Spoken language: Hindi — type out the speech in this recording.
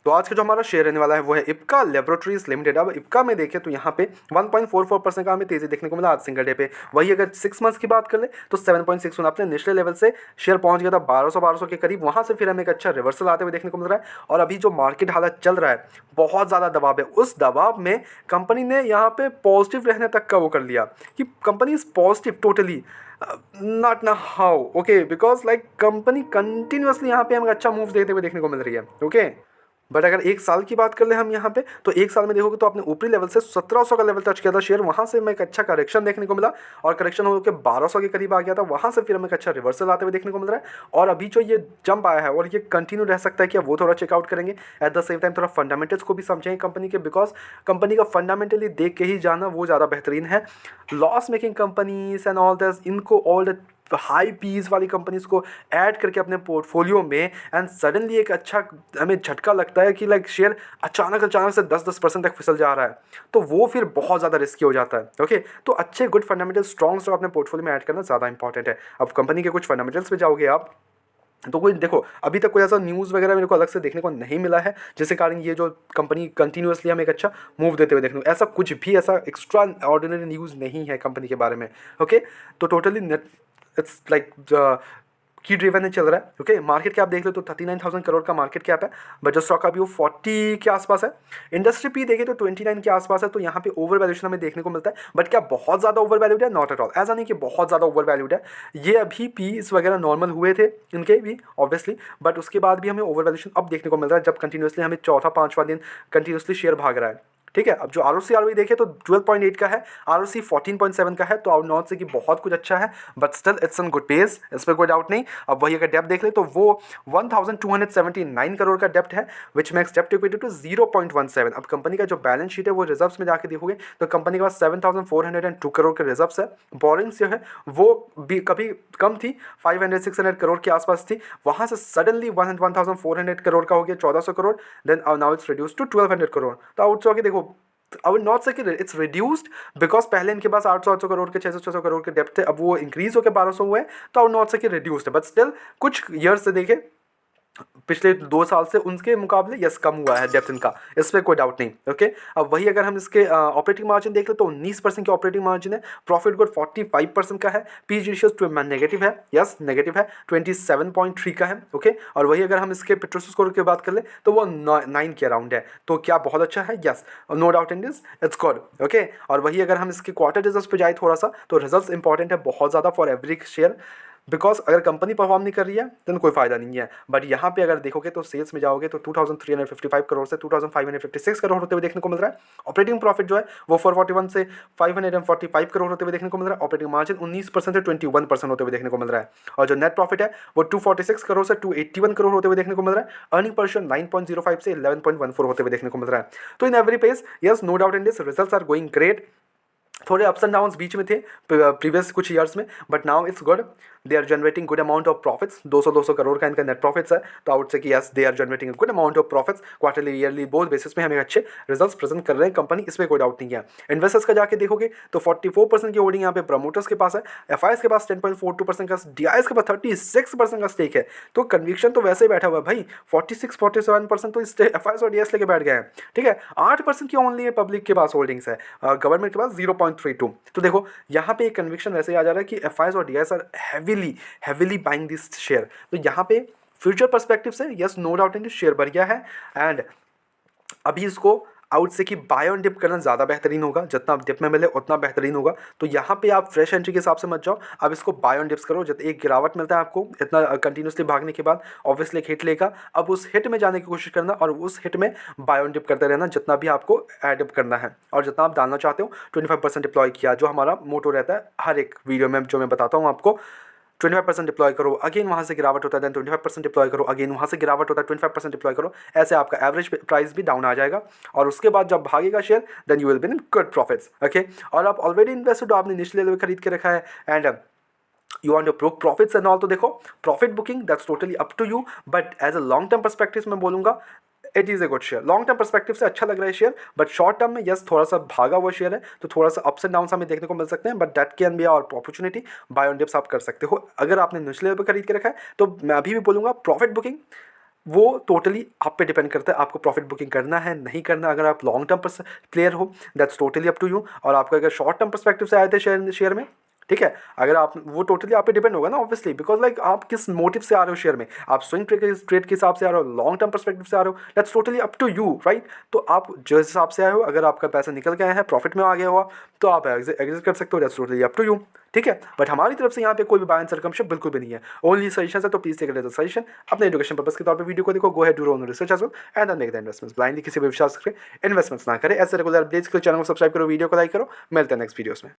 तो आज का जो हमारा शेयर रहने वाला है वो है इप्का लैबोरेटरीज लिमिटेड। अब इप्का में देखें तो यहाँ पे 1.44% का हमें तेजी देखने को मिला आज सिंगल डे पे। वही अगर 6 मंथ्स की बात कर ले तो 7.61 अपने निचले लेवल से शेयर पहुंच गया था 1200 के करीब। वहाँ से फिर हमें एक अच्छा रिवर्सल आते हुए देखने को मिल रहा है। और अभी जो मार्केट हालत चल रहा है बहुत ज़्यादा दबाव है, उस दबाव में कंपनी ने यहाँ पे पॉजिटिव रहने तक का वो कर लिया कि company is positive totally, not ना how, okay, because like company continuously यहाँ पे हमें अच्छा मूव देते हुए देखने को मिल रही है, ओके। बट अगर एक साल की बात कर ले हम यहाँ पे तो एक साल में देखोगे तो आपने ऊपरी लेवल से 1700 का लेवल टच किया था शेयर, वहाँ से हमें एक अच्छा करेक्शन देखने को मिला और करेक्शन होकर 1200 के करीब आ गया था। वहाँ से फिर हमें एक अच्छा रिवर्सल आते हुए देखने को मिल रहा है और अभी जो ये जंप आया है और ये कंटिन्यू रह सकता है कि वो थोड़ा चेकआउट करेंगे। एट द सेम टाइम थोड़ा फंडामेंटल्स को भी समझेंगे कंपनी के, बिकॉज कंपनी का फंडामेंटली देख के ही जाना वो ज़्यादा बेहतरीन है। Loss making companies and all this, इनको ऑल द हाई पीस वाली कंपनीज को ऐड करके अपने पोर्टफोलियो में एंड सडनली एक अच्छा हमें झटका लगता है कि लाइक शेयर अचानक से 10% तक फिसल जा रहा है, तो वो फिर बहुत ज़्यादा रिस्की हो जाता है, ओके। तो अच्छे गुड फंडामेंटल स्ट्रॉन्ग स्टॉक अपने पोर्टफोलियो में ऐड करना ज़्यादा इंपॉर्टेंट है। अब कंपनी के कुछ फंडामेंटल्स पे जाओगे आप तो कोई देखो अभी तक कोई ऐसा न्यूज़ वगैरह मेरे को अलग से देखने को नहीं मिला है जिसके कारण ये जो कंपनी कंटिन्यूसली हमें एक अच्छा मूव देते हुए देखने को, ऐसा कुछ भी ऐसा एक्स्ट्रा ऑर्डिनरी न्यूज़ नहीं है कंपनी के बारे में, ओके। तो टोटली नेट इट्स लाइक की ड्रिवन है चल रहा है, ओके। मार्केट कैप देख लो तो 39,000 करोड़ का मार्केट कैप है, बट जो स्टॉक अभी वो 40 के आसपास है। इंडस्ट्री पी देखे तो 29 के आसपास है, तो यहाँ पे ओवर वैल्यूशन हमें देखने को मिलता है। बट क्या बहुत ज़्यादा ओवर वैल्यूड है? नॉट एट ऑल, ऐसा नहीं कि बहुत ज़्यादा ओवर वैल्यूड है। ये अभी पीस वगैरह नॉर्मल हुए थे इनके भी ऑब्वियसली, बट उसके बाद भी हमें ओवर वैल्यूशन अब देखने को मिल रहा है जब कंटिन्यूसली हमें चौथा पाँचवा दिन कंटिन्यूसली शेयर भाग रहा है, ठीक है। अब जो R O C R O देखे तो 12.8 का है, आर ओ सी 14.7 का है, तो आउट नॉट से कि बहुत कुछ अच्छा है, but still it's an good pace, इस पर कोई डाउट नहीं। अब वही अगर डेप्थ देख ले तो वो 1279 करोड़ का डेप्थ है, विच मेक्स डेप्ट इक्विटी टू 0.17। अब कंपनी का जो बैलेंस शीट है वो रिजर्व्स में जाके देखोगे तो कंपनी के पास 7,402 करोड़ के रिजर्व्स है। बोरिंग्स जो है वो भी कभी कम थी, 500-600 करोड़ के आसपास थी, वहाँ से सडनली 1,400 करोड़ का हो गया 1,400 crore, then now it's reduce to 1,200 crore. तो आउट सो देखो आई वुड नॉट से कि इट्स रिड्यूस्ड, बिकॉज पहले इनके पास 800 करोड़ के 600 करोड़ के डेप्थ थे, अब वो इंक्रीज होकर 1200 हुए हैं, तो आई वुड नॉट से कि रिड्यूस्ड है, बट स्टिल कुछ ईयर्स से देखे पिछले 2 साल से उनके मुकाबले यस कम हुआ है डेप्थ इनका, इस पर कोई डाउट नहीं, ओके। अब वही अगर हम इसके ऑपरेटिंग मार्जिन देख ले तो 19% की ऑपरेटिंग मार्जिन है, प्रॉफिट ग्रोथ 45% का है, पी रेशियो नेगेटिव है, यस नेगेटिव है, 27.3 का है, ओके। और वही अगर हम इसके पेट्रोस स्कोर की बात कर ले तो वो 9 के अराउंड है, तो क्या बहुत अच्छा है? Yes, no doubt in this, it's good, okay. और वही अगर हम इसके क्वार्टर रिजल्ट्स पे जाए थोड़ा सा, तो रिजल्ट्स इंपॉर्टेंट है बहुत ज़्यादा फॉर एवरी शेयर, बिकॉज अगर कंपनी परफॉर्म नहीं कर रही है तो कोई फायदा नहीं है। बट यहाँ पे अगर देखोगे तो सेल्स में जाओगे तो 2,355 करोड़ से 2,556 करोड़ होते हुए देखने को मिल रहा है। ऑपरेटिंग प्रॉफिट जो है वो 441 से 545 करोड़ होते हुए देखने को मिल रहा है। ऑपरेटिंग मार्जिन 19% से 21% होते हुए देखने को मिल रहा है। और जो नेट प्रॉफिट है वो 246 करोड़ से 281 करोड़ होते हुए देखने को मिल रहा है। अर्निंग पर शेयर 9.05 से 11.14 होते हुए देखने को मिल रहा है। तो in every page yes, no doubt in this, results are going great. थोड़े अप्स एंड डाउन्स बीच में थे प्रीवियस कुछ ईयर्स में, but now it's good, they are generating good amount of profits. 200 crore का इनका नेट प्रॉफिट्स है, तो आउट से कि yes they are generating good amount of profits quarterly yearly both basis में हमें अच्छे रिजल्ट्स प्रेजेंट कर रहे हैं कंपनी, इसमें कोई डाउट नहीं है। इन्वेस्टर्स का जाके देखोगे तो 44% की होल्डिंग यहाँ पे प्रमोटर्स के पास है, एफ के पास 10.42% का, डी के पास 36% का स्टेक है। तो कन्विक्शन तो वैसे ही बैठा हुआ है भाई, 46-47% तो एफ और डी लेके बैठ गए हैं, ठीक है। 8% की ओनली पब्लिक के पास होल्डिंग्स है, गवर्नमेंट के पास 0.32। तो देखो यहाँ पे एक कन्विक्शन वैसे ही आ जा रहा है कि एफ और D are heavily buying this share. तो यहाँ पे फ्यूचर पर्सपेक्टिव से yes no doubt in share बढ़ गया है, एंड अभी इसको आउट से कि बाय ऑन डिप करना ज़्यादा बेहतरीन होगा, जितना डिप में मिले उतना बेहतरीन होगा। तो यहाँ पे आप फ्रेश एंट्री के हिसाब से मत जाओ, अब इसको बाय ऑन डिप्स करो। जब एक गिरावट मिलता है आपको इतना कंटिन्यूसली भागने के बाद, ऑब्वियसली एक हिट लेगा, अब उस हिट में जाने की कोशिश करना और उस हिट में बाय ऑन डिप करते रहना जितना भी आपको एडअप करना है और जितना आप डालना चाहते हो। 25% डिप्लॉय किया, जो हमारा मोटो रहता है हर एक वीडियो में जो मैं बताता हूँ आपको, 25% डिप्लॉय करो, अगेन वहाँ से गिरावट होता है, देन 25% डिप्लॉय करो, अगेन वहाँ से गिरावट होता है, 25% डिप्लॉय करो। ऐसे आपका एवरेज प्राइस भी डाउन आ जाएगा और उसके बाद जब भागेगा share then you will be in good profits, okay. और आप ऑलरेडी इन्वेस्टेड हो, आपने निचले लेवल खरीद के रखा है and you want to book profits and all, तो देखो profit booking that's totally up to you, but as a long term perspective मैं बोलूँगा it is a good share. Long term perspective से अच्छा लग रहा है शेयर, बट शॉर्ट टर्म में यस थोड़ा सा भागा हुआ शेयर है, तो थोड़ा सा अप्स एंड डाउन हमें देखने को मिल सकते हैं, बट दैट कैन बी और अपॉर्चुनिटी, बाय ऑन डिप्स आप कर सकते हो। अगर आपने निचले लेवल पर खरीद के रखा है तो मैं अभी भी बोलूँगा प्रॉफिट बुकिंग वो टोटली आप पे डिपेंड करता है, आपको प्रॉफिट बुकिंग करना है नहीं करना। अगर आप लॉन्ग टर्म प्लेयर हो that's totally up to you, और आपको अगर शॉर्ट टर्म परस्पेक्टिव से आए थे शेयर में, ठीक है, अगर आप वो टोटली आप पे डिपेंड होगा ना ऑब्वियसली, बिकॉज लाइक आप किस मोटिव से आ रहे हो शेयर में, आप स्विंग ट्रेड के हिसाब से आ रहे हो, लॉन्ग टर्म परस्पेक्टिव से आ रहे हो, that's totally up to you right. तो आप जिस हिसाब से आए हो, अगर आपका पैसा निकल गया है प्रॉफिट में आ गया हुआ, तो आप एग्जिट कर सकते हो, that's totally up to you, ठीक है। बट हमारी तरफ से यहाँ पे कोई भी बाय एंड सेल कमीशन बिल्कुल भी नहीं है, ओनली सजेशन है, तो please take it as a suggestion. अपने एजुकेशन पर्पस के तौर पे वीडियो को देखो, go ahead do own research as well and then make the investments. Blindly किसी भी विश्वास करें इन्वेस्टमेंट्स ना करें। ऐसे रेगुलर अपडेट्स के लिए चैनल को सब्सक्राइब करो, वीडियो को लाइक करो। मिलते हैं नेक्स्ट वीडियोस में।